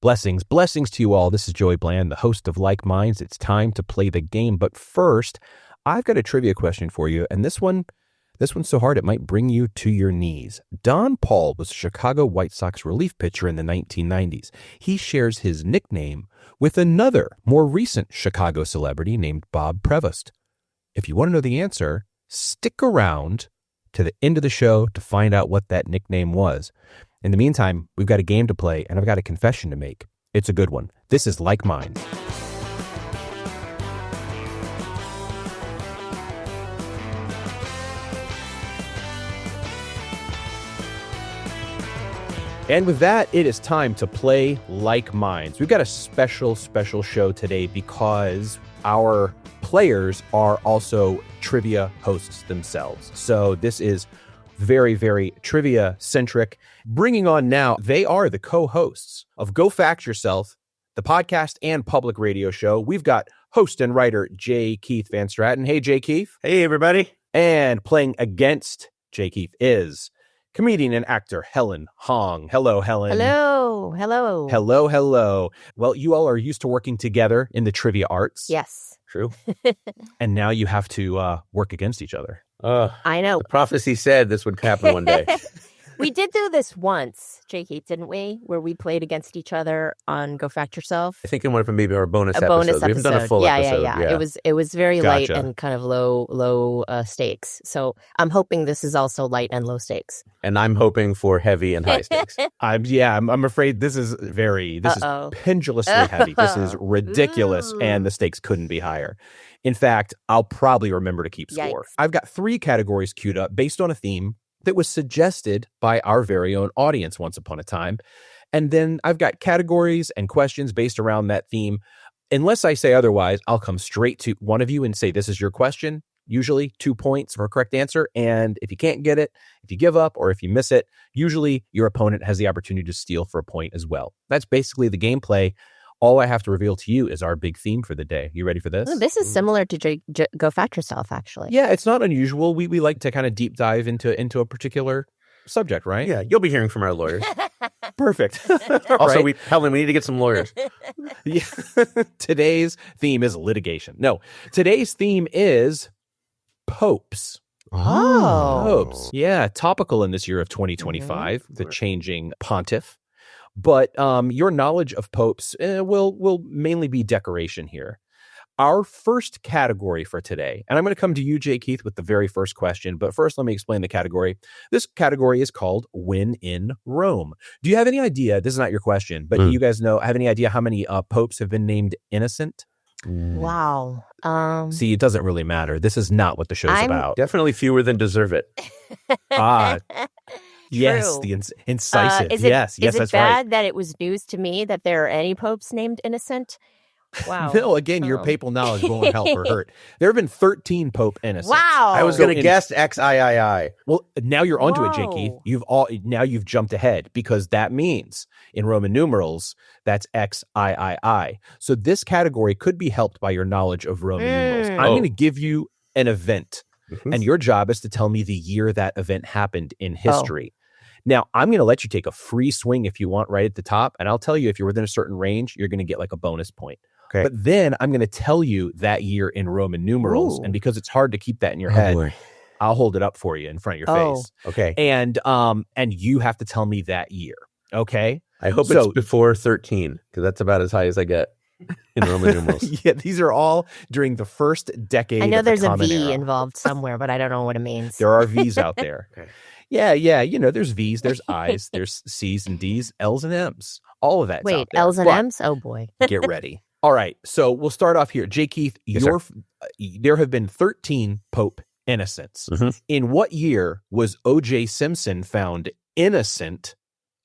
Blessings to you all. This is Joey Bland, the host of Like Minds. It's time to play the game. But first, I've got a trivia question for you. And this one's so hard it might bring you to your knees. Don Paul was a Chicago White Sox relief pitcher in the 1990s. He shares his nickname with another, more recent Chicago celebrity named Bob Prevost. If you want to know the answer, stick around to the end of the show to find out what that nickname was. In the meantime, we've got a game to play, and I've got a confession to make. It's a good one. This is Like Minds. And with that, it is time to play Like Minds. We've got a special show today because our players are also trivia hosts themselves. So this is very, very trivia-centric. Bringing on now, they are the co-hosts of Go Fact Yourself, the podcast and public radio show. We've got host and writer J. Keith Van Straaten. Hey, J. Keith. Hey, everybody. And playing against J. Keith is comedian and actor Helen Hong. Hello, Helen. Hello. Well, you all are used to working together in the trivia arts. Yes. True. And now you have to work against each other. I know. The prophecy said this would happen one day. We did do this once, Jakey, didn't we? Where we played against each other on Go Fact Yourself. I think in one of them maybe our bonus episodes. We haven't done a full episode. Yeah. It was very light Gotcha. and kind of low stakes. So I'm hoping this is also light and low stakes. And I'm hoping for heavy and high stakes. I'm afraid this is pendulously heavy. This is ridiculous, and the stakes couldn't be higher. In fact, I'll probably remember to keep score. Yikes. I've got 3 categories queued up based on a theme that was suggested by our very own audience once upon a time. And then I've got categories and questions based around that theme. Unless I say otherwise, I'll come straight to one of you and say, this is your question. Usually 2 points for a correct answer. And if you can't get it, if you give up or if you miss it, usually your opponent has the opportunity to steal for a point as well. That's basically the gameplay. All I have to reveal to you is our big theme for the day. You ready for this? Oh, this is similar to Go Fact Yourself, actually. Yeah, it's not unusual. We like to kind of deep dive into a particular subject, right? Yeah, you'll be hearing from our lawyers. Perfect. Also, right. Helen, we need to get some lawyers. Yeah. Today's theme is litigation. No, today's theme is popes. Oh. Popes. Yeah, topical in this year of 2025, the changing pontiff. But your knowledge of popes will mainly be decoration here. Our first category for today, and I'm going to come to you, J. Keith, with the very first question. But first, let me explain the category. This category is called When in Rome. Do you have any idea? This is not your question, but do you guys have any idea how many popes have been named innocent? Wow. See, it doesn't really matter. This is not what the show's about. Definitely fewer than deserve it. Yes, the incisive. Is yes, it that's bad right. that it was news to me that there are any popes named innocent? Wow. No, again, your papal knowledge won't help or hurt. There have been 13 Pope innocents. Wow. I was going to guess XIII. Well, now you're onto it, J. Keith. Whoa. You've jumped ahead because that means in Roman numerals, that's XIII. So this category could be helped by your knowledge of Roman numerals. I'm going to give you an event, and your job is to tell me the year that event happened in history. Now, I'm going to let you take a free swing if you want right at the top, and I'll tell you if you're within a certain range, you're going to get like a bonus point. Okay. But then I'm going to tell you that year in Roman numerals, and because it's hard to keep that in your head, boy. I'll hold it up for you in front of your face. Okay. And you have to tell me that year. Okay. I hope it's before 13, because that's about as high as I get in Roman numerals. Yeah, these are all during the first decade. I know of the there's a Common V Era. involved somewhere, but I don't know what it means. There are V's out there. Okay. Yeah. You know, there's V's, there's I's, there's C's and D's, L's and M's. All of that. Wait, L's and M's? Oh, boy. Get ready. All right. So we'll start off here. J. Keith, there have been 13 Pope innocents. In what year was O.J. Simpson found innocent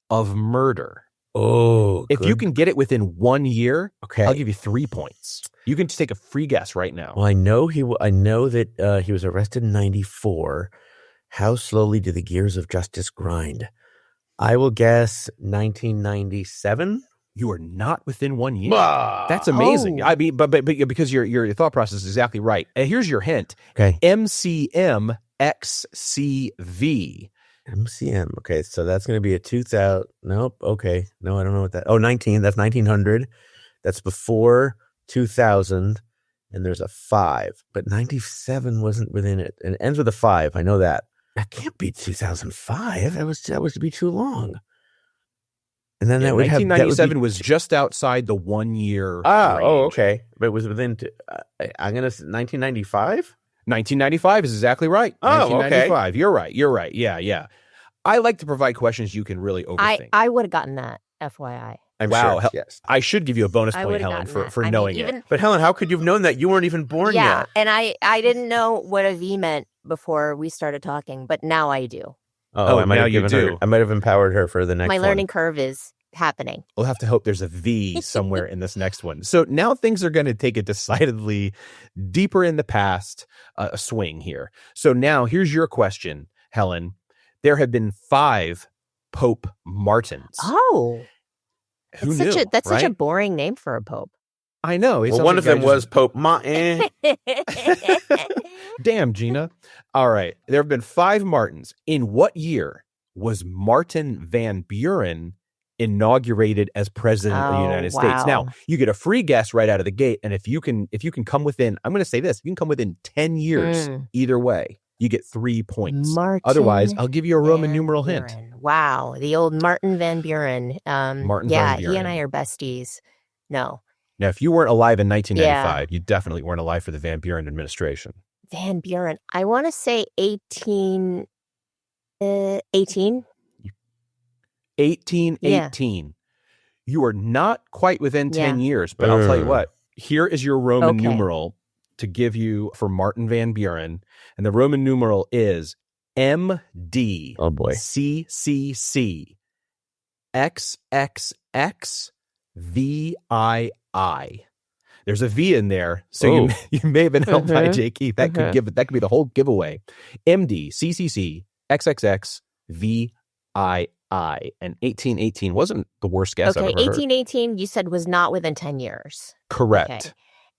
of murder? Oh, if you can get it within 1 year, okay, I'll give you 3 points. You can just take a free guess right now. Well, I know that he was arrested in 94. How slowly do the gears of justice grind? I will guess 1997. You are not within 1 year. Ah, That's amazing. I mean, but because your thought process is exactly right. And here's your hint. Okay. MCM XCV. MCM. Okay, so that's going to be a 2000. Nope. Okay. No, I don't know what that. Oh, 19. That's 1900. That's before 2000. And there's a 5. But 97 wasn't within it. And it ends with a 5. I know that. That can't be 2005. That was to be too long. And then that would have 1997 was just outside the 1 year. range. Okay. But it was within. I'm gonna say 1995. 1995 is exactly right. Oh, 1995. Okay. You're right. Yeah. I like to provide questions you can really overthink. I would have gotten that, FYI. I'm wow. sure. Yes. I should give you a bonus I point, would've Helen, gotten for that. knowing even, it. But Helen, how could you have known that? You weren't even born yeah, yet. and I didn't know what a V meant before we started talking, but now I do. I might now have you given do. her. I might have empowered her for the next My one. learning curve is happening. We'll have to hope there's a V somewhere in this next one. So now things are going to take a decidedly deeper in the past swing here. So now here's your question, Helen. There have been 5 Pope Martins. Oh, Who knew? That's such a right? boring name for a pope. I know. It Well, sounds one like of the guy them was Pope Martin. Damn, Gina. All right. There have been 5 Martins. In what year was Martin Van Buren inaugurated as president of the United States? Now, you get a free guess right out of the gate. And if you can come within, I'm going to say this, if you can come within 10 years, either way, you get 3 points. Martin Otherwise, I'll give you a Roman Van numeral Buren. hint. Wow, the old Martin Van Buren. Martin yeah, Van Buren. he and I are besties. No, Now, if you weren't alive in 1995, you definitely weren't alive for the Van Buren administration. Van Buren. I want to say 18. 18. 1818. You are not quite within 10 years, but I'll tell you what. Here is your Roman numeral to give you for Martin Van Buren. And the Roman numeral is MD. Oh, boy. CCC XXX VII. There's a V in there, so you may have been helped by J. Keith. That could be the whole giveaway. MD CCC XXX VII. And 1818 wasn't the worst guess I've ever heard. 1818 you said was not within 10 years. Correct. Okay.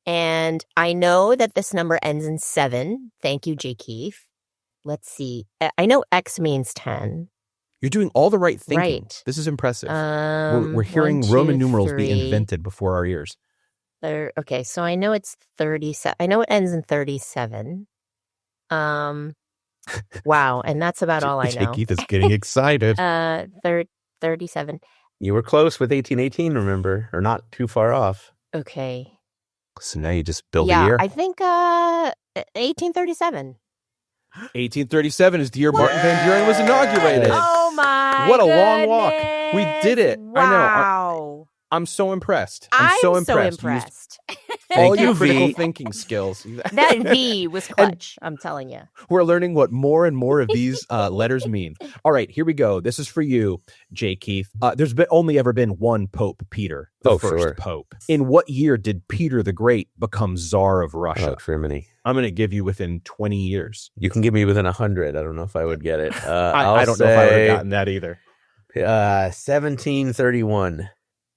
And I know that this number ends in 7. Thank you, J. Keith. Let's see. I know X means 10. You're doing all the right thinking. Right. This is impressive. We're hearing 1, 2, Roman numerals 3. be invented before our ears. Okay, so I know it's 37. I know it ends in 37. Wow, and that's about all I know. Keith is getting excited. 37. You were close with 1818, remember? Or not too far off. Okay. So now you just build a year. I think 1837. 1837 is the year Martin Van Buren was inaugurated. Oh my! What a long walk. We did it. Wow. I know. I'm so impressed. I'm so impressed. Thank All you, your critical V. thinking skills. That V was clutch. I'm telling you. We're learning what more and more of these letters mean. All right, here we go. This is for you, J. Keith. There's only ever been one Pope, Peter, the first Pope. In what year did Peter the Great become Tsar of Russia? Oh, Criminy. I'm going to give you within 20 years. You can give me within 100. I don't know if I would get it. I don't know if I would have gotten that either. 1731.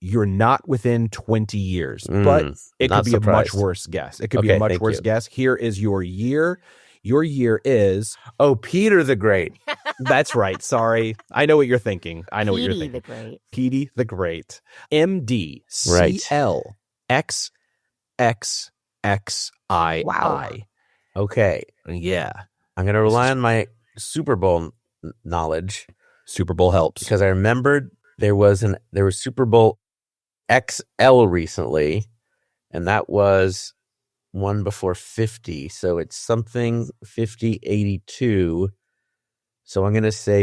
You're not within 20 years, but it could be a much worse guess. It could be a much worse guess. Here is your year. Your year is... Oh, Peter the Great. That's right. Sorry. I know what you're thinking. Petey the Great. Petey the Great. MDCLXXXII. Wow. Okay. Yeah. I'm going to rely on my Super Bowl knowledge. Super Bowl helps. Because I remembered there was Super Bowl XL recently, and that was one before 50. So it's something 5082. So I'm going to say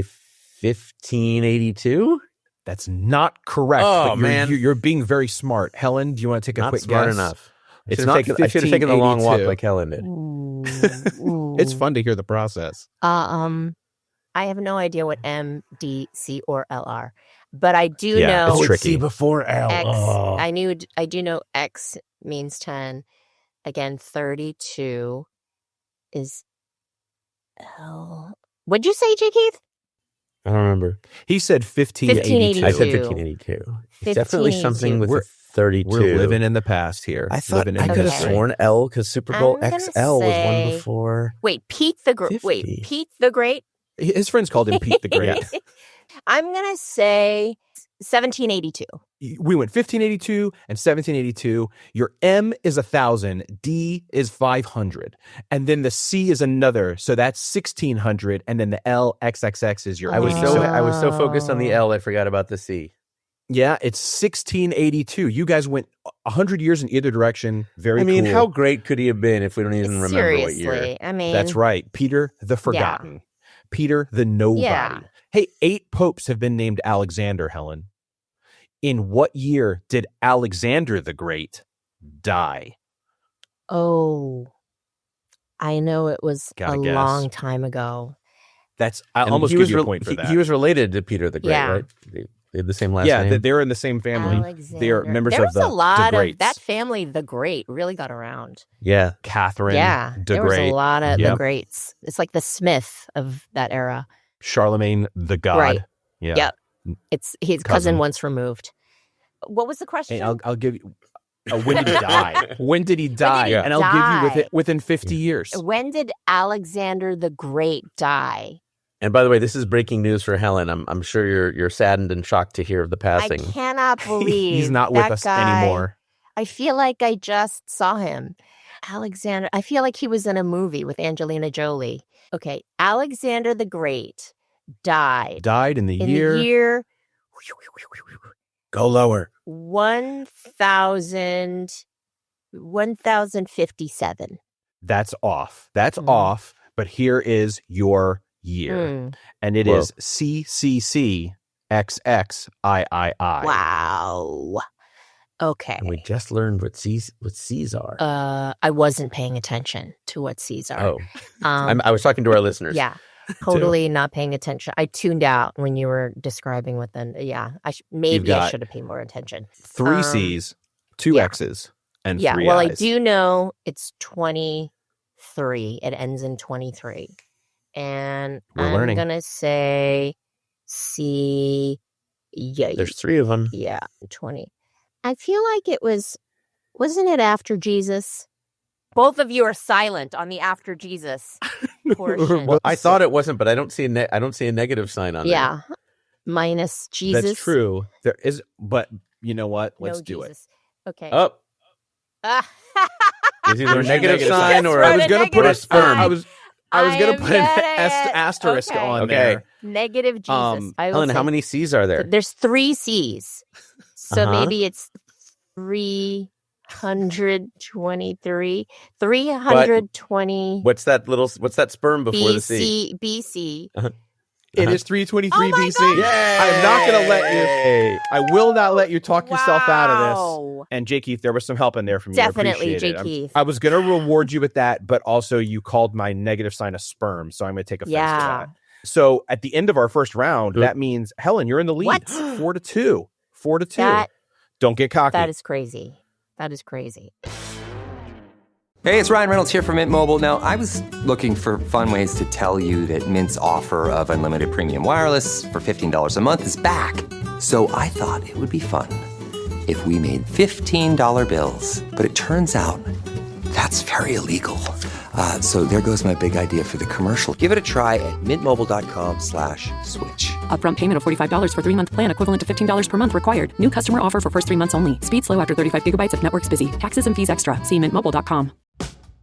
1582. That's not correct. Oh, but man. You're being very smart. Helen, do you want to take a quick Smart guess? enough. It's not. I should have taken a long walk like Helen did. It's fun to hear the process. I have no idea what M, D, C, or L are, but I do Yeah, know it's tricky. C before L. X. Oh. I do know X means 10. Again, 32 is L. What'd you say, J. Keith? I don't remember. He said 1582. I said 1582. It's definitely something with a 32. We're living in the past here. I thought Living in I could have history. sworn L because Super Bowl I'm gonna XL was one say- before. Wait, Pete the Great. 50. Wait, Pete the Great. His friends called him Pete the Great. I'm going to say 1782. We went 1582 and 1782. Your M is 1,000. D is 500. And then the C is another. So that's 1600. And then the L, XXX is your I was 80. so focused on the L, I forgot about the C. Yeah, it's 1682. You guys went 100 years in either direction. Very cool. How great could he have been if we don't even remember what year? Seriously, I mean. That's right. Peter the Forgotten. Peter the Nobody. Yeah. Hey, 8 popes have been named Alexander, Helen. In what year did Alexander the Great die? Oh, I know it was Gotta a guess. long time ago. I'll almost give you a point for that. He was related to Peter the Great, Yeah. right? They had the same last Yeah, name. they're in the same family. Alexander. They're members there of was the a lot de of Greats. that family. The Great really got around. Yeah. Catherine Yeah, de there was Great. a lot of the Yep. Greats. It's like the Smith of that era. Charlemagne the God. Right. Yeah. Yep. It's his cousin once removed. What was the question? Hey, I'll give you. When did he die? When did he die? he And I'll give you within 50 years. When did Alexander the Great die? And by the way, this is breaking news for Helen. I'm sure you're saddened and shocked to hear of the passing. I cannot believe He's not with that us guy. anymore. I feel like I just saw him. Alexander, I feel like he was in a movie with Angelina Jolie. Okay, Alexander the Great died In the in year. the year Go lower. 1057. That's off. That's off. But here is your year. And it is CCCXXIII. Wow. Okay. And we just learned what C's are. I wasn't paying attention to what C's are. Oh, I was talking to our listeners. Yeah. Totally not paying attention. I tuned out when you were describing what then. Yeah. I should have paid more attention. 3 C's, 2 X's, and 3 well, I's. I do know it's 23. It ends in 23. And I'm learning. going to say C. Yeah. There's 3 of them. Yeah. 20. I feel like wasn't it after Jesus? Both of you are silent on the after Jesus portion. Well, I thought it wasn't, but I don't see a negative sign on it. Yeah. Minus Jesus. That's true. There is, but you know what? Let's No do Jesus. Okay. Oh, is either a negative sign or I was going to put a sperm. I was going to put an asterisk Okay. on Okay. there. Negative Jesus. I would Helen, say how many C's are there? There's 3 C's. So Uh-huh. maybe it's 323. 320 What's that sperm before the C? BC. It is 323 Oh my BC. God. I am not going to let you. I will not let you talk yourself out of this. Wow. And Jay Keith, there was some help in there from you. Definitely, I appreciate Jay it. Keith. I was going to reward you with that, but also you called my negative sign a sperm, so I'm going to take offense to that. So at the end of our first round, that means Helen, you're in the lead. What? 4-2. 4-2. Don't get cocky. That is crazy. That is crazy. Hey, it's Ryan Reynolds here from Mint Mobile. Now, I was looking for fun ways to tell you that Mint's offer of unlimited premium wireless for $15 a month is back. So I thought it would be fun if we made $15 bills. But it turns out that's very illegal. So there goes my big idea for the commercial. Give it a try at mintmobile.com/switch. Upfront payment of $45 for 3-month plan, equivalent to $15 per month required. New customer offer for first 3 months only. Speed slow after 35 gigabytes if network's busy. Taxes and fees extra. See mintmobile.com.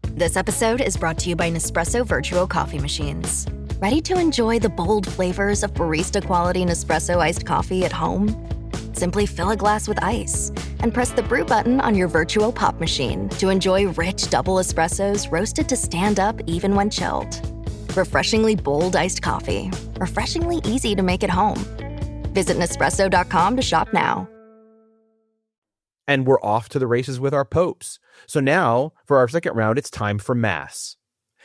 This episode is brought to you by Nespresso Virtual Coffee Machines. Ready to enjoy the bold flavors of barista-quality Nespresso iced coffee at home? Simply fill a glass with ice and press the brew button on your Virtual Pop machine to enjoy rich double espressos roasted to stand up even when chilled. Refreshingly bold iced coffee. Refreshingly easy to make at home. Visit Nespresso.com to shop now. And we're off to the races with our popes. So now, for our second round, it's time for mass.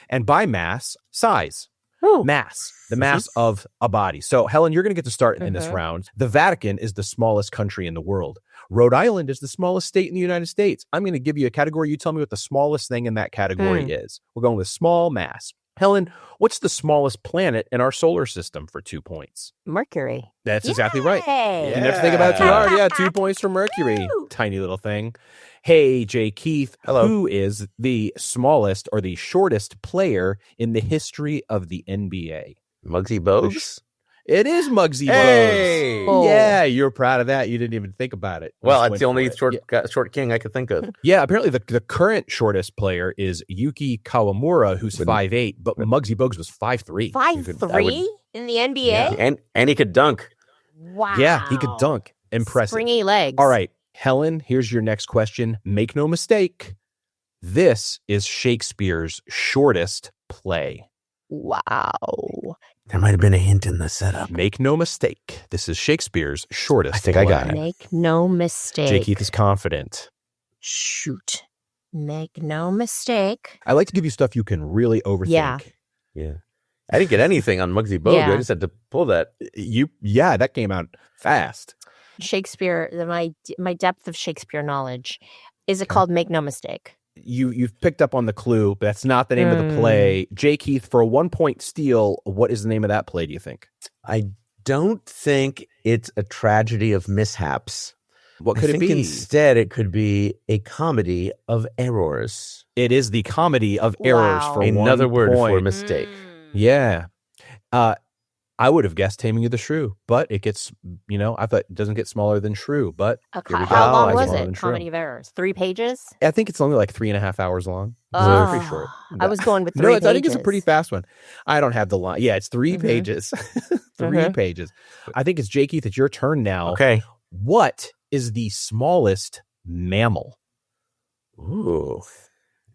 And by mass, size. Ooh. Mass. The mass of a body. So, Helen, you're going to get to start in this round. The Vatican is the smallest country in the world. Rhode Island is the smallest state in the United States. I'm going to give you a category. You tell me what the smallest thing in that category is. We're going with small mass. Helen, what's the smallest planet in our solar system for 2 points? Mercury. That's exactly right. Yay. You never think about it too hard. Yeah, 2 points for Mercury. Tiny little thing. Hey, Jay Keith. Hello. Who is the smallest or the shortest player in the history of the NBA? Muggsy Bogues? It is Muggsy Hey! Bogues. Oh. Yeah, you're proud of that. You didn't even think about it. Well, Just it's went the only for it. short king I could think of. Yeah, apparently the current shortest player is Yuki Kawamura, who's Wouldn't- 5'8", but Muggsy Bogues was 5'3". 5'3" in the NBA? Yeah. And he could dunk. Wow. Yeah, he could dunk. Impressive. Springy legs. All right, Helen, here's your next question. Make no mistake, this is Shakespeare's shortest play. Wow. There might have been a hint in the setup. Make no mistake, this is Shakespeare's shortest I think play. I got it. Make no mistake. Jay Keith is confident. Shoot. Make no mistake. I like to give you stuff you can really overthink. Yeah. Yeah. I didn't get anything on Muggsy Bogues. Yeah. I just had to pull that. Yeah, that came out fast. Shakespeare, my depth of Shakespeare knowledge. Is it called Make No Mistake? You've picked up on the clue, but that's not the name of the play. Jay Keith, for a 1-point steal, what is the name of that play, do you think? I don't think it's a tragedy of mishaps. What could I it think be? instead it could be a comedy of errors. It is the comedy of errors Wow. for Another 1 word for point. mistake. Yeah. I would have guessed Taming of the Shrew, but it gets, I thought it doesn't get smaller than Shrew, but here we go. How long It's was smaller it? than Shrew. Comedy of Errors. 3 pages? I think it's only like 3.5 hours long. Oh, Pretty short. I was going with 3 No, pages. I think it's a pretty fast one. I don't have the line. Yeah, it's 3 pages. 3 pages. I think it's Jay Keith. It's your turn now. Okay. What is the smallest mammal? Ooh.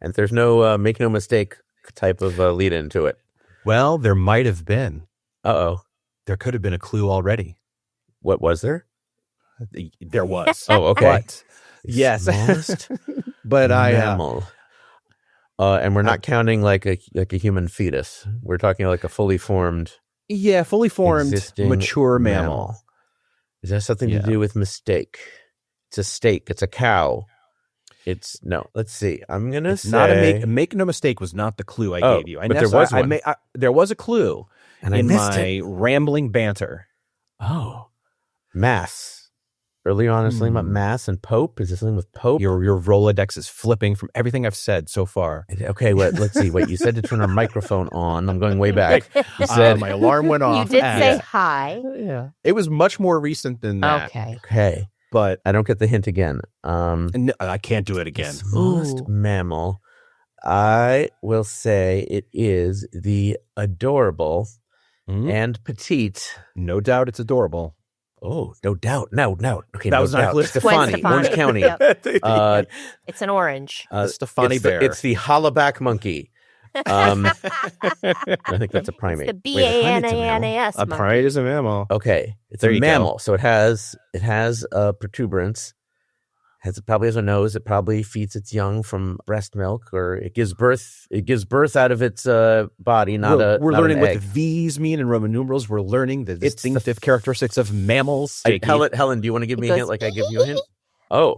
And there's no make no mistake type of lead into it. Well, there might have been. Uh-oh. There could have been a clue already. What was there? There was. Oh, okay. But, yes. Smallest But mammal. And we're not counting like a human fetus. We're talking like a fully formed, fully formed, existing mature mammal. Is that something Yeah. to do with mistake? It's a steak. It's a cow. Let's see. I'm going to say. Not a make no mistake was not the clue I gave you. but there was one. There was a clue And I in missed my it. rambling banter. Oh. Mass. Earlier on, it's something about mass and Pope. Is this something with Pope? Your Rolodex is flipping from everything I've said so far. Okay, let's see. Wait, you said to turn our microphone on. I'm going way back. You said, My alarm went off. You did say hi. Yeah. It was much more recent than that. Okay. okay. But I don't get the hint again. no, I can't do it again. Smallest Ooh. mammal. I will say it is the adorable Mhm. and petite. No doubt it's adorable. Oh, no doubt. No. Okay, That no was not doubt. clear. Stefani, Stefani. Orange County. Yep. Uh, It's an orange. The Stefani it's bear. It's the hollaback monkey. I think that's a primate. It's the Wait, I find it's a mammal. BANANAS. a primate is a mammal. Okay, it's There a you go. mammal, so it has a protuberance. It probably has a nose. It probably feeds its young from breast milk, or it gives birth. It gives birth out of its body, We're not learning an what egg. the V's mean in Roman numerals. We're learning the It's the distinctive characteristics of mammals. Hey, Helen, do you want to give It me a goes hint like I give you a hint? Oh,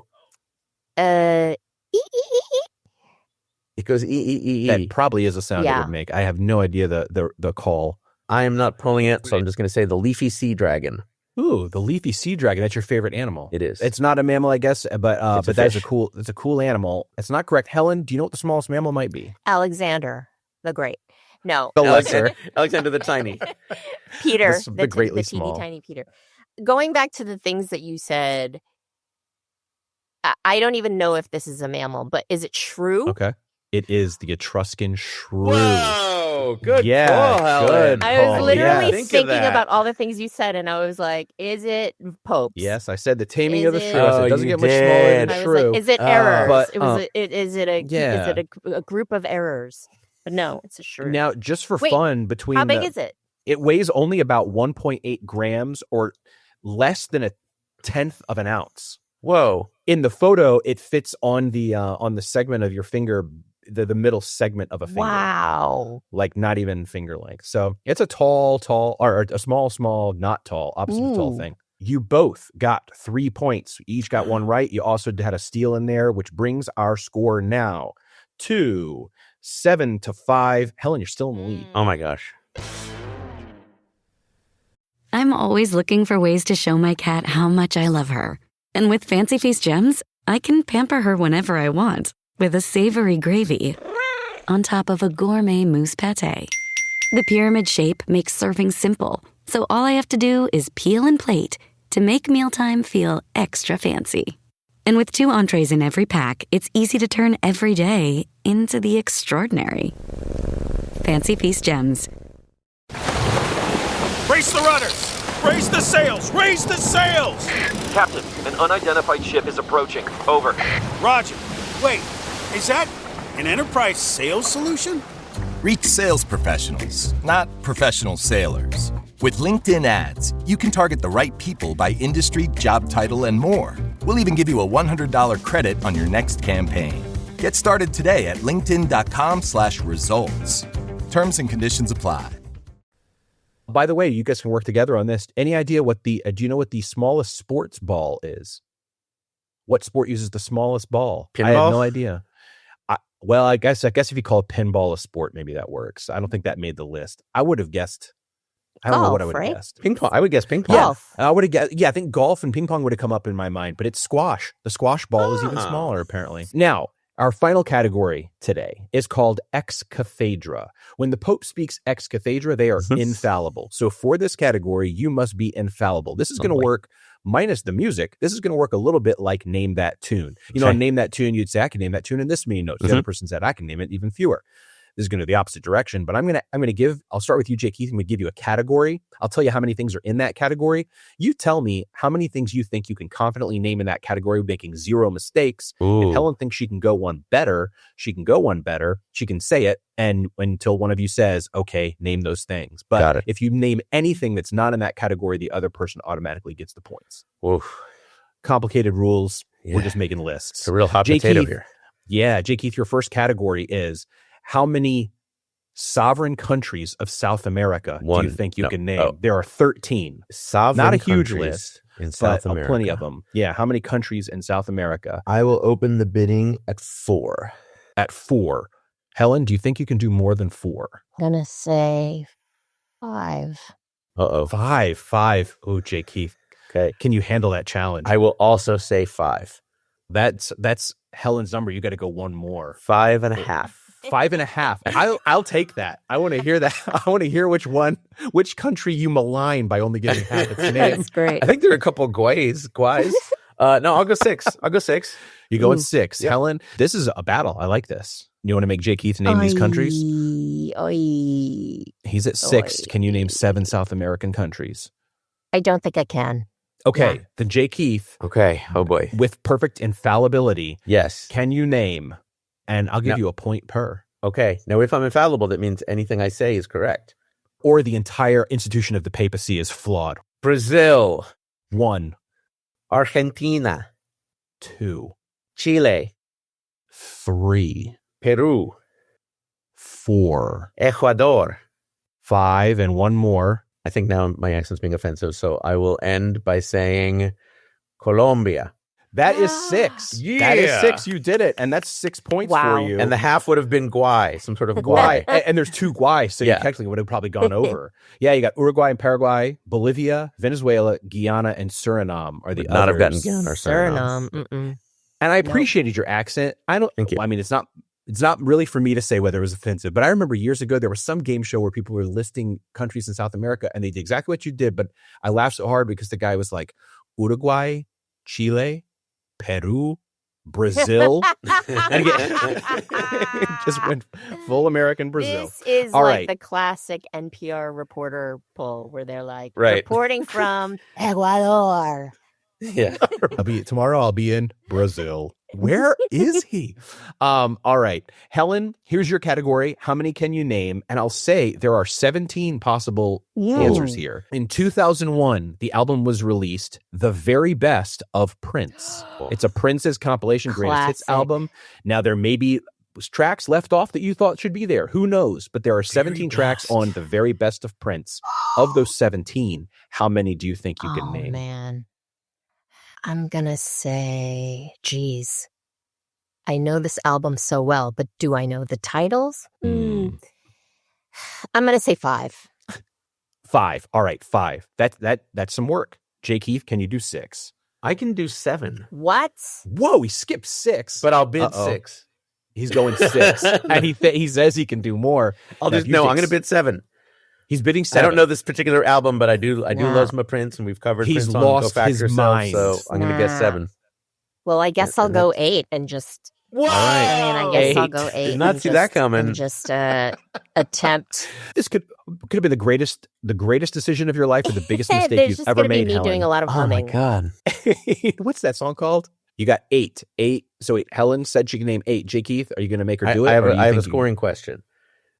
it goes e. That probably is a sound it Yeah. would make. I have no idea the call. I am not pulling it, so I'm just going to say the leafy sea dragon. Ooh, the leafy sea dragon. That's your favorite animal. It is. It's not a mammal, I guess, but It's a that's fish. it's a cool animal. It's not correct. Helen, do you know what the smallest mammal might be? Alexander the Great. No. The lesser. Alexander the Tiny. Peter. The greatly the teeny small. tiny Peter. Going back to the things that you said, I don't even know if this is a mammal, but is it shrew? Okay. It is the Etruscan shrew. Whoa, good Yeah, call, Helen. good. I was Paul, literally yeah. Think of thinking that. about all the things you said, and I was like, is it popes? Yes, I said the taming Is of the it- shrew. I said Oh, it doesn't you get much smaller did. than I was shrew. like, is it Oh. errors? But, Is it a group of errors? But no, it's a shrew. Now, just for Wait, fun, between How big is it? it weighs only about 1.8 grams or less than a tenth of an ounce. Whoa. In the photo, it fits on the segment of your finger, the middle segment of a finger. Wow. Like not even finger length. So it's a tall, or a small, not tall, opposite of tall Ooh. thing. You both got 3 points. You each got one right. You also had a steal in there, which brings our score now to 7-5. Helen, you're still in the lead. Oh my gosh. I'm always looking for ways to show my cat how much I love her. And with Fancy Feast gems, I can pamper her whenever I want with a savory gravy on top of a gourmet mousse pâté. The pyramid shape makes serving simple, so all I have to do is peel and plate to make mealtime feel extra fancy. And with 2 entrees in every pack, it's easy to turn every day into the extraordinary. Fancy Feast Gems. Brace the rudders! Raise the sails! Raise the sails! Captain, an unidentified ship is approaching. Over. Roger. Wait, is that an enterprise sales solution? Reach sales professionals, not professional sailors. With LinkedIn ads, you can target the right people by industry, job title, and more. We'll even give you a $100 credit on your next campaign. Get started today at linkedin.com/results. Terms and conditions apply. By the way, you guys can work together on this. Any idea what do you know what the smallest sports ball is? What sport uses the smallest ball? Pinball? I have no idea. I guess if you call pinball a sport, maybe that works. I don't think that made the list. I would have guessed. I don't know what I would have guessed. Ping pong. I would guess ping pong. Golf. I would have guessed. Yeah, I think golf and ping pong would have come up in my mind, but it's squash. The squash ball is even smaller, apparently. Now, our final category today is called ex cathedra. When the Pope speaks ex cathedra, they are infallible. So for this category, you must be infallible. This is going to work minus the music. This is going to work a little bit like Name That Tune. You know, Name That Tune, you'd say, I can name that tune in this many notes. The other person said, I can name it even fewer. This is going to the opposite direction, but I'll start with you, Jake Keith. I'm going to give you a category. I'll tell you how many things are in that category. You tell me how many things you think you can confidently name in that category, making 0 mistakes. If Helen thinks she can go one better, she can go one better. She can say it, and until one of you says, okay, name those things. But if you name anything that's not in that category, the other person automatically gets the points. Oof. Complicated rules. Yeah. We're just making lists. It's a real hot potato here. Yeah, Jake Keith, your first category is how many sovereign countries of South America do you think you can name? There are 13. Sovereign Not a huge countries list in South America. Plenty of them. Yeah, how many countries in South America? I will open the bidding at 4. At 4. Helen, do you think you can do more than 4? I'm going to say 5. Uh-oh. 5. Oh, Jake Keith. Okay. Can you handle that challenge? I will also say 5. That's Helen's number. You got to go one more. 5.5. 5.5. I'll take that. I want to hear that. I want to hear which country you malign by only giving half its name. That's great. I think there are a couple of guays. No, I'll go 6. You go in 6. Yep. Helen, this is a battle. I like this. You want to make Jake Keith name these countries? He's at 6. Can you name 7 South American countries? I don't think I can. Okay, then Jake Keith. Okay, oh boy. With perfect infallibility. Yes. Can you name? And I'll give you a point per. Okay. Now, if I'm infallible, that means anything I say is correct. Or the entire institution of the papacy is flawed. Brazil. 1. Argentina. 2. Chile. 3. Peru. 4. Ecuador. 5, and one more. I think now my accent's being offensive, so I will end by saying Colombia. That is 6. Yeah. That is 6. You did it. And that's 6 points for you. And the half would have been guay, some sort of guay. And there's 2 guay, so you technically would have probably gone over. Yeah, you got Uruguay and Paraguay, Bolivia, Venezuela, Guyana, and Suriname are the others. Not have gotten Guyana or Suriname. Mm-mm. And I appreciated your accent. Thank you. I mean, it's not really for me to say whether it was offensive, but I remember years ago there was some game show where people were listing countries in South America, and they did exactly what you did, but I laughed so hard because the guy was like, Uruguay, Chile, Peru, Brazil. And just went full American Brazil. This is All like right. the classic NPR reporter poll where they're like, Right. reporting from Ecuador. Yeah. Tomorrow I'll be in Brazil. Where is he? All right. Helen, here's your category. How many can you name? And I'll say there are 17 possible answers here. In 2001, the album was released, The Very Best of Prince. It's a Prince's compilation greatest hits album. Now, there may be tracks left off that you thought should be there. Who knows? But there are 17 tracks on The Very Best of Prince. Of those 17, how many do you think you can name? Oh, man. I'm going to say, geez, I know this album so well, but do I know the titles? I'm going to say 5. 5. All right, 5. That's some work. Jake Heath, can you do 6? I can do 7. What? Whoa, he skipped 6. But I'll bid 6. He's going 6. And he says he can do more. I'm going to bid 7. He's bidding I 7. don't know this particular album, but I do Nah. love my Prince, and we've covered He's Prince on lost Go Fact his Yourself, mind. so I'm going to guess Nah. 7. Well, I guess And I'll go 8 and just. What? I mean, I guess I'll 8. go 8. Did not and see that just- coming. And just attempt. This could have been the greatest decision of your life or the biggest mistake There's you've just ever gonna be made, me Helen. doing a lot of Oh, my humming. God. What's that song called? You got 8. 8. So wait, Helen said she can name 8. Jay Keith, are you going to make her do it? I have, or do you I have a think you- scoring question.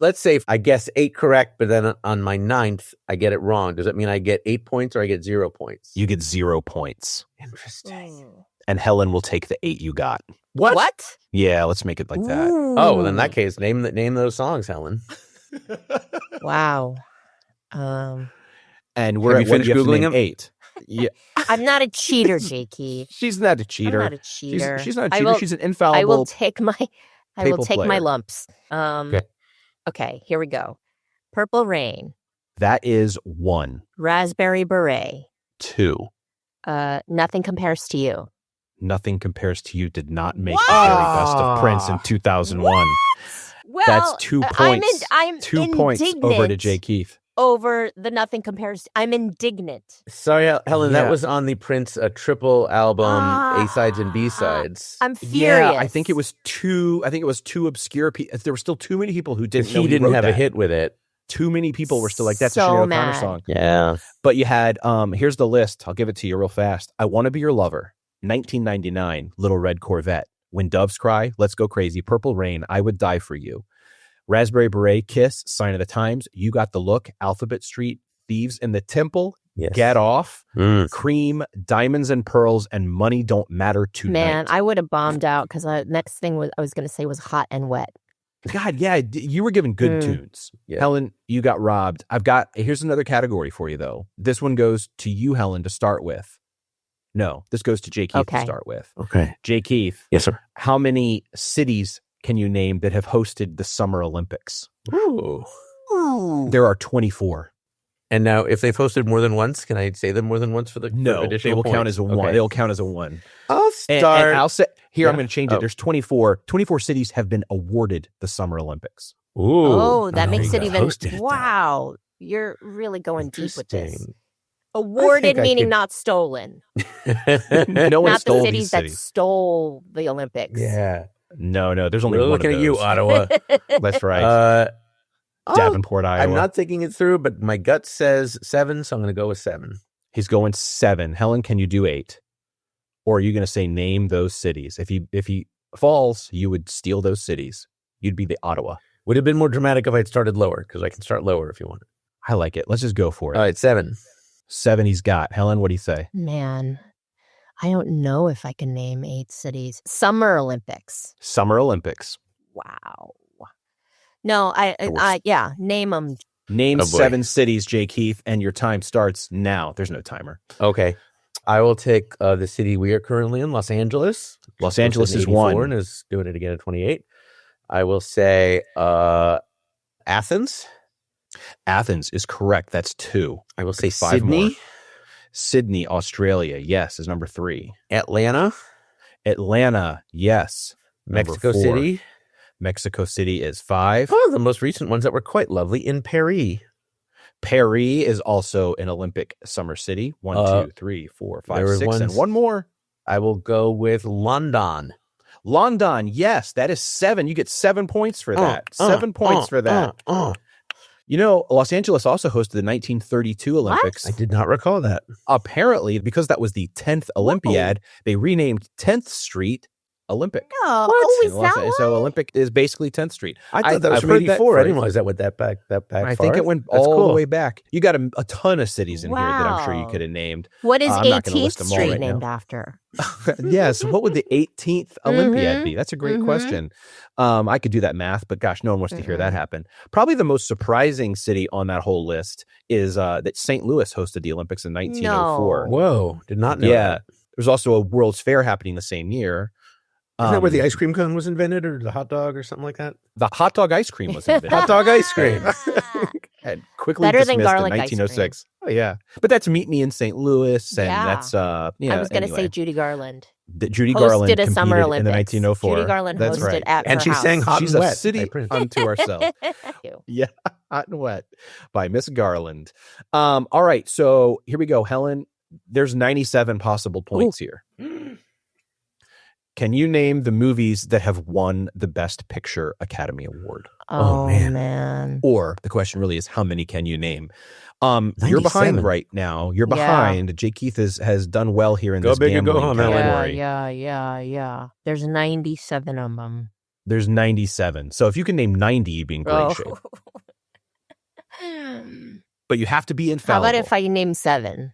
Let's say if I guess 8 correct, but then on my 9th, I get it wrong. Does that mean I get 8 points or I get 0 points? You get 0 points. Interesting. And Helen will take the 8 you got. What? Yeah, let's make it like that. Oh, well, in that case, name those songs, Helen. Wow. And we're Have at you what, finished you have to Googling name them? 8. Yeah, I'm not a cheater, Jakey. she's not a cheater. I'm not a cheater. She's not a I cheater. will- She's an I will infallible. take my papal my player. lumps. Okay, here we go. Purple Rain, That is 1. Raspberry Beret. 2. Nothing Compares to You. Nothing Compares to You did not make the very best of Prince in 2001. Well, That's 2 points. I'm 2 points over to Jay Keith. Over the Nothing Compares. I'm indignant. Sorry, Helen, Yeah. that was on the Prince triple album, A-sides and B-sides. I'm furious. Yeah, I think it was too obscure. There were still too many people who didn't know he didn't wrote have a that. hit with it. Too many people were still like, that's a So Sinead O'Connor mad. song. Yeah. But you had, here's the list. I'll give it to you real fast. I Want to Be Your Lover, 1999, Little Red Corvette, When Doves Cry, Let's Go Crazy, Purple Rain, I Would Die for You, Raspberry Beret, Kiss, Sign of the Times, You Got the Look, Alphabet Street, Thieves in the Temple, Yes. Get Off, Mm. Cream, Diamonds and Pearls, and Money Don't Matter Tonight. Man, I would have bombed out because next thing I was going to say was Hot and Wet. God, yeah, you were given good tunes. Yeah. Helen, you got robbed. Here's another category for you, though. This one goes to you, Helen, to start with. No, this goes to Jay Keith to Okay. start with. Okay. Jay Keith, Yes, sir. how many cities can you name that have hosted the Summer Olympics? Ooh. There are 24. And now, if they've hosted more than once, can I say them more than once for the No, for they additional will count points? as a 1. Okay. They'll count as a 1. I'll And start. I'll say, here, I'm Yeah. going to change it. Oh. There's 24. 24 cities have been awarded the Summer Olympics. Ooh. Oh, that Oh, makes you it even. hosted it, Wow. You're really going deep with this. Interesting. Awarded I meaning could- not stolen. No one Not stole the these cities that cities. stole the Olympics. Yeah. No, there's only We're one looking of at you, those. Ottawa. That's right. Davenport, Iowa. I'm not thinking it through, but my gut says 7, so I'm going to go with 7. He's going 7. Helen, can you do 8? Or are you going to say name those cities? If he falls, you would steal those cities. You'd be the Ottawa. Would have been more dramatic if I'd started lower, because I can start lower if you want. I like it. Let's just go for it. All right, 7. 7 he's got. Helen, what do you say? Man, I don't know if I can name 8 cities. Summer Olympics. Summer Olympics. Wow. No, yeah, name them. Name Oh, boy. 7 cities, Jay Keith, and your time starts now. There's no timer. Okay. I will take the city we are currently in, Los Angeles. Los Angeles is 84 1. and is doing it again at 28. I will say Athens. Athens is correct. That's 2. I will say 5 Sydney. more. Sydney, Australia, yes, is number 3. Atlanta. Atlanta, yes. Number Mexico 4. City. Mexico City is 5. Oh, the most recent ones that were quite lovely in Paris. Paris is also an Olympic summer city. 1, 2, 3, 4, 5, there were 6, and ones- one more. I will go with London. London, yes, that is 7. You get 7 points for that. 7 points for that. You know, Los Angeles also hosted the 1932 Olympics. I did not recall that. Apparently, because that was the 10th Olympiad, they renamed 10th Street Olympic. Oh, is In Los- that So Olympic is basically 10th Street. I thought that was I've from heard that 84. I phrase. didn't realize that went that back I far. think it went That's all cool. the way back. You got a ton of cities in here that I'm sure you Wow. could have named. What is I'm not gonna 18th list them all Street right now. named after? Yes. What would the 18th Olympiad Mhm. be? That's a great Mhm. question. I could do that math, but gosh, no one wants to hear that happen. Probably the most surprising city on that whole list is that St. Louis hosted the Olympics in 1904. No. Whoa, did not know Yeah. that. There's also a World's Fair happening the same year. Isn't that where the Um, ice cream cone was invented, or the hot dog, or something like that? the hot dog ice cream was invented. Hot dog ice cream. And quickly Better than dismissed garlic in ice cream. 1906. Oh yeah, but that's Meet Me in St. Louis, and Yeah. that's I was going to anyway. say Judy Garland. Judy Garland hosted a Summer competed in the Olympics. 1904. Judy Garland That's hosted right. at And her she house. sang Hot She's and a Wet city by Prince. unto herself. Thank you. Yeah, Hot and Wet by Miss Garland. All right, so here we go, Helen. There's 97 possible points here. Can you name the movies that have won the Best Picture Academy Award? Oh, man. Or the question really is, how many can you name? You're 97. behind right now. You're Yeah. behind. Jay Keith has done well here in Go this big or go gambling home, Helen. category. Yeah. There's 97 of them. There's 97. So if you can name 90, you'd be in great shape. But you have to be How infallible. about if I name 7?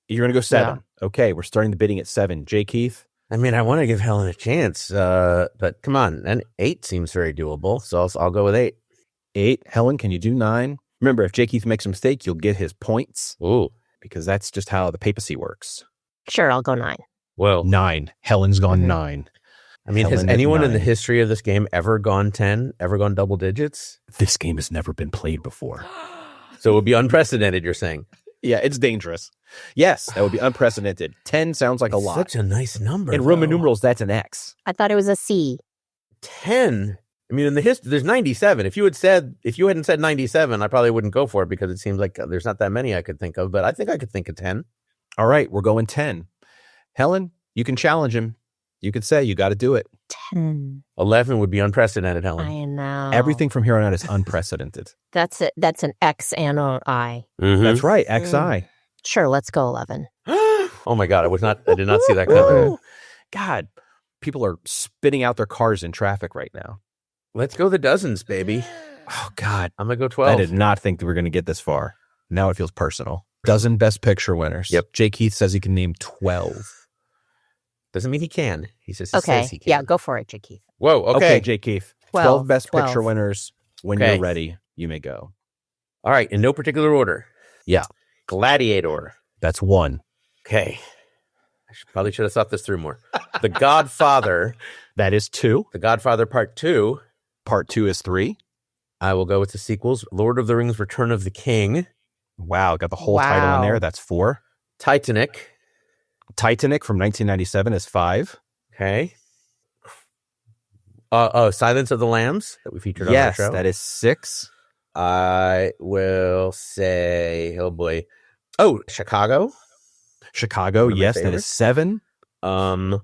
You're going to go 7. Okay, we're starting the bidding at 7. Jay Keith? I mean, I want to give Helen a chance, but come on. And 8 seems very doable, so I'll go with 8. 8. Helen, can you do 9? Remember, if Jay Keith makes a mistake, you'll get his points. Ooh. Because that's just how the papacy works. Sure, I'll go 9. Whoa. 9. Helen's gone Mhm. 9. I mean, has Helen at anyone in the 9. history of this game ever gone 10, ever gone double digits? This game has never been played before. So it would be unprecedented, you're saying? Yeah, it's dangerous. Yes, that would be unprecedented. 10 sounds like a It's lot. such a nice number. In Roman though. numerals, that's an X. I thought it was a C. 10. I mean, in the history, there's 97. If you hadn't said 97, I probably wouldn't go for it because it seems like there's not that many I could think of. But I think I could think of 10. All right, we're going 10. Helen, you can challenge him. You could say you got to do it. 10. 11 would be unprecedented, Helen. I know. Everything from here on out is unprecedented. That's it. That's an X and an I. Mhm. That's right, XI. Sure, let's go 11. Oh my God, I did not see that coming. God, people are spinning out their cars in traffic right now. Let's go the dozens, baby. Oh, God. I'm going to go 12. I did not think that we were going to get this far. Now it feels personal. Dozen Best Picture winners. Yep. Jay Keith says he can name 12. Doesn't mean he can. He says Okay. says he can. Yeah, go for it, Jay Keith. Whoa, okay. Jay Keith. 12 Best 12. Picture winners. When Okay. you're ready, you may go. All right, in no particular order. Yeah. Gladiator. That's 1. Okay. Probably should have thought this through more. The Godfather. That is 2. The Godfather Part 2. Part 2 is 3. I will go with the sequels. Lord of the Rings, Return of the King. Wow, got the whole title in there. That's 4. Titanic. Titanic from 1997 is 5. Okay. Silence of the Lambs that we featured on our Yes, show. that is 6. I will say, oh boy. Oh, Chicago. Chicago, One of my yes, that favorites. is 7. I'm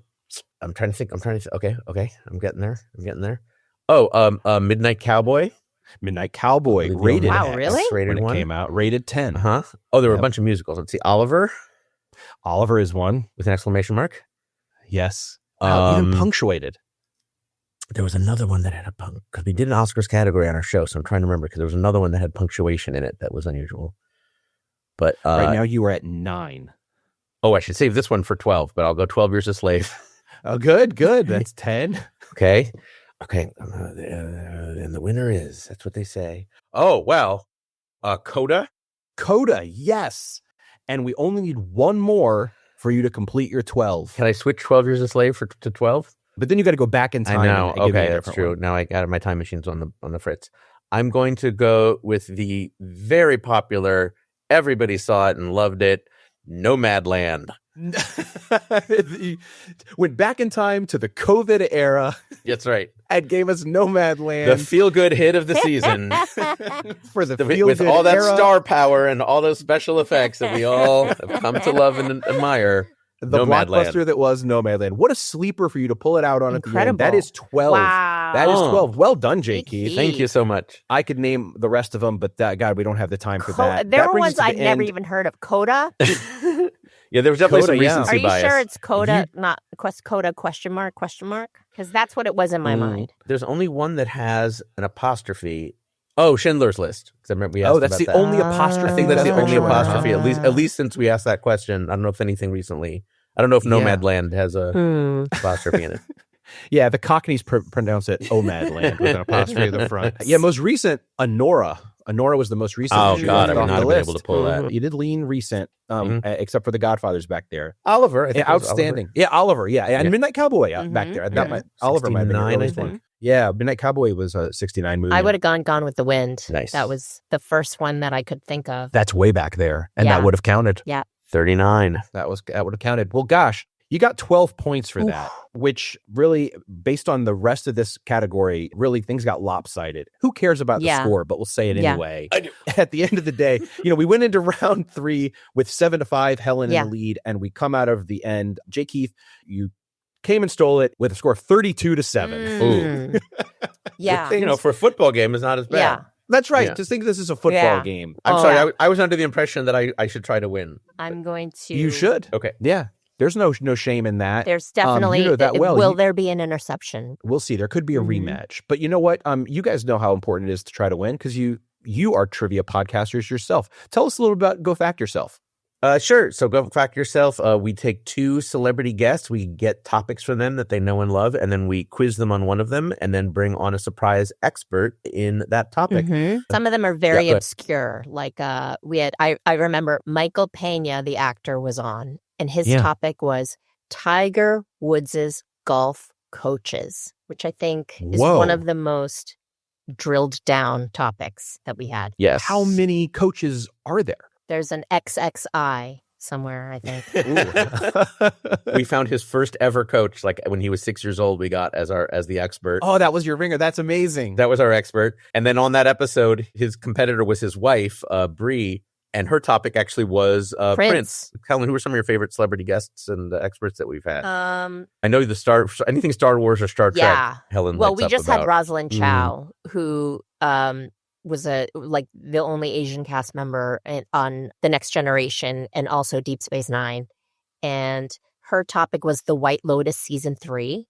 trying to think. Okay. I'm getting there. Oh, Midnight Cowboy. Midnight Cowboy, Wow, rated Wow, X really? Rated when it one. came out, rated 10. Uh-huh. Oh, there were Yep. a bunch of musicals. Let's see. Oliver Oliver is 1. with an exclamation mark. Yes. Wow, even punctuated. There was another one that had a punk because we did an Oscars category on our show, so I'm trying to remember because there was another one that had punctuation in it that was unusual. But Right now you are at 9. oh, I should save this one for 12, but I'll go 12 Years a Slave. Oh, good. That's 10. Okay. And the winner is, that's what they say. Oh, well, Coda. Coda, yes. And we only need one more for you to complete your 12. Can I switch 12 Years a Slave to 12? But then you got to go back in time. I know. and give me Okay, a that's different true. one. Now I got my time machines on the fritz. I'm going to go with the very popular, everybody saw it and loved it, Nomadland. Went back in time to the COVID era That's right. and gave us Nomadland The feel-good hit of the season. for the With feel-good all that era. star power and all those special effects that we all have come to love and admire. The Nomadland. blockbuster that was Nomadland. What a sleeper for you to pull it out on at the end. Incredible. That is 12. Wow. That is Oh. 12. Well done, Jay Thank Keith. you. Thank you so much. I could name the rest of them, but God, we don't have the time for Co- that. there That were brings ones us to I'd the never end. even heard of. Coda? Yeah, there was definitely Coda, some yeah. recency Are you bias. sure it's Coda, not Coda question mark? Because that's what it was in my mind. There's only one that has an apostrophe. Oh, Schindler's List. 'Cause I remember we asked Oh, that's about the that. only apostrophe. I think that's the for only sure. apostrophe. At least since we asked that question. I don't know if anything recently. I don't know if Yeah. Nomadland has a Hmm. apostrophe in it. Yeah, the Cockneys pronounce it Omadland with an apostrophe at the front. Yeah, most recent, Honora. Honora was the most recent. Oh, She God, left I would off not the have been list. able to pull that. You did lean recent, except for the Godfathers back there. Oliver. I think Yeah, it was outstanding. Yeah, Oliver. Yeah, and Yeah. Midnight Cowboy back Mhm. there. Yeah. Oliver might have been 69, your I earliest think. one. Yeah, Midnight Cowboy was a 69 movie. I would have gone with the Wind. Nice. That was the first one that I could think of. That's way back there, and Yeah. that would have counted. 39. That would have counted. Well, gosh, You got 12 points for that, which really, based on the rest of this category, really things got lopsided. Who cares about the score, but we'll say it anyway. I do. At the end of the day, we went into round 3 with 7-5, Helen in the lead, and we come out of the end. J. Keith, you came and stole it with a score of 32-7. Ooh. Yeah. For a football game, it's not as bad. Yeah. That's right. Yeah. Just think this is a football game. I'm sorry. I was under the impression that I should try to win. I'm going to. You should. Okay. Yeah. There's no shame in that. There's definitely. You know that well. Will there be an interception? We'll see. There could be a rematch. But you know what? You guys know how important it is to try to win because you are trivia podcasters yourself. Tell us a little about Go Fact Yourself. Sure. So Go Fact Yourself. We take 2 celebrity guests. We get topics from them that they know and love, and then we quiz them on one of them, and then bring on a surprise expert in that topic. Mm-hmm. Some of them are very obscure. Like we had. I remember Michael Pena, the actor, was on, and his topic was Tiger Woods' golf coaches, which I think is one of the most drilled down topics that we had. Yes. How many coaches are there? There's an XXI somewhere, I think. We found his first ever coach, like when he was 6 years old. We got as the expert. Oh, that was your ringer. That's amazing. That was our expert. And then on that episode, his competitor was his wife, Bree, and her topic actually was Prince. Helen, who are some of your favorite celebrity guests and experts that we've had? I know anything Star Wars or Star Trek. Helen. Well, we just had Rosalind Chow, who was the only Asian cast member on The Next Generation and also Deep Space Nine. And her topic was The White Lotus season 3.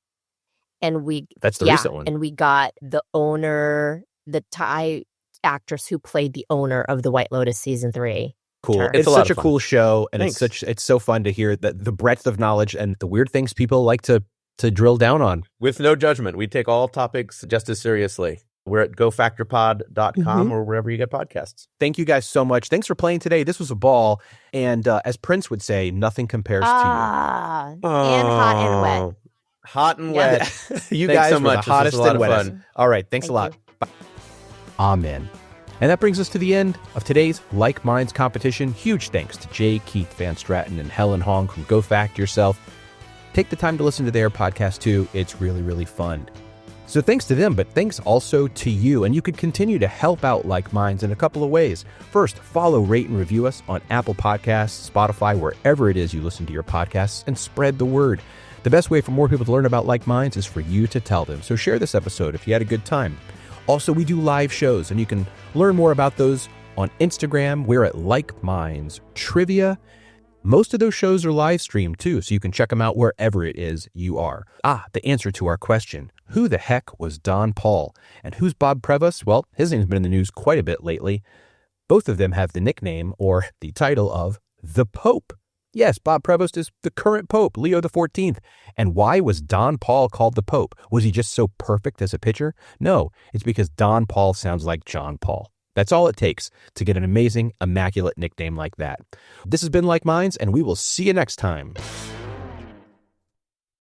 And that's the recent one. And we got the owner, the Thai actress who played the owner of The White Lotus season 3. Cool. It's such a cool show, and it's so fun to hear that the breadth of knowledge and the weird things people like to drill down on. With no judgment. We take all topics just as seriously. We're at gofactorpod.com or wherever you get podcasts. Thank you guys so much. Thanks for playing today. This was a ball. And as Prince would say, nothing compares to you. And hot and wet. Hot and wet. You Thanks guys so were much. the hottest and wettest. Fun. All right. Thanks a lot. Bye. Amen. And that brings us to the end of today's Like Minds competition. Huge thanks to J. Keith Van Straaten and Helen Hong from Go Fact Yourself. Take the time to listen to their podcast too. It's really, really fun. So thanks to them, but thanks also to you. And you could continue to help out Like Minds in a couple of ways. First, follow, rate, and review us on Apple Podcasts, Spotify, wherever it is you listen to your podcasts, and spread the word. The best way for more people to learn about Like Minds is for you to tell them. So share this episode if you had a good time. Also, we do live shows, and you can learn more about those on Instagram. We're at Like Minds Trivia. Most of those shows are live streamed too, so you can check them out wherever it is you are. The answer to our question, who the heck was Don Paul? And who's Bob Prevost? Well, his name's been in the news quite a bit lately. Both of them have the nickname or the title of the Pope. Yes, Bob Prevost is the current Pope, Leo XIV. And why was Don Paul called the Pope? Was he just so perfect as a pitcher? No, it's because Don Paul sounds like John Paul. That's all it takes to get an amazing, immaculate nickname like that. This has been Like Minds, and we will see you next time.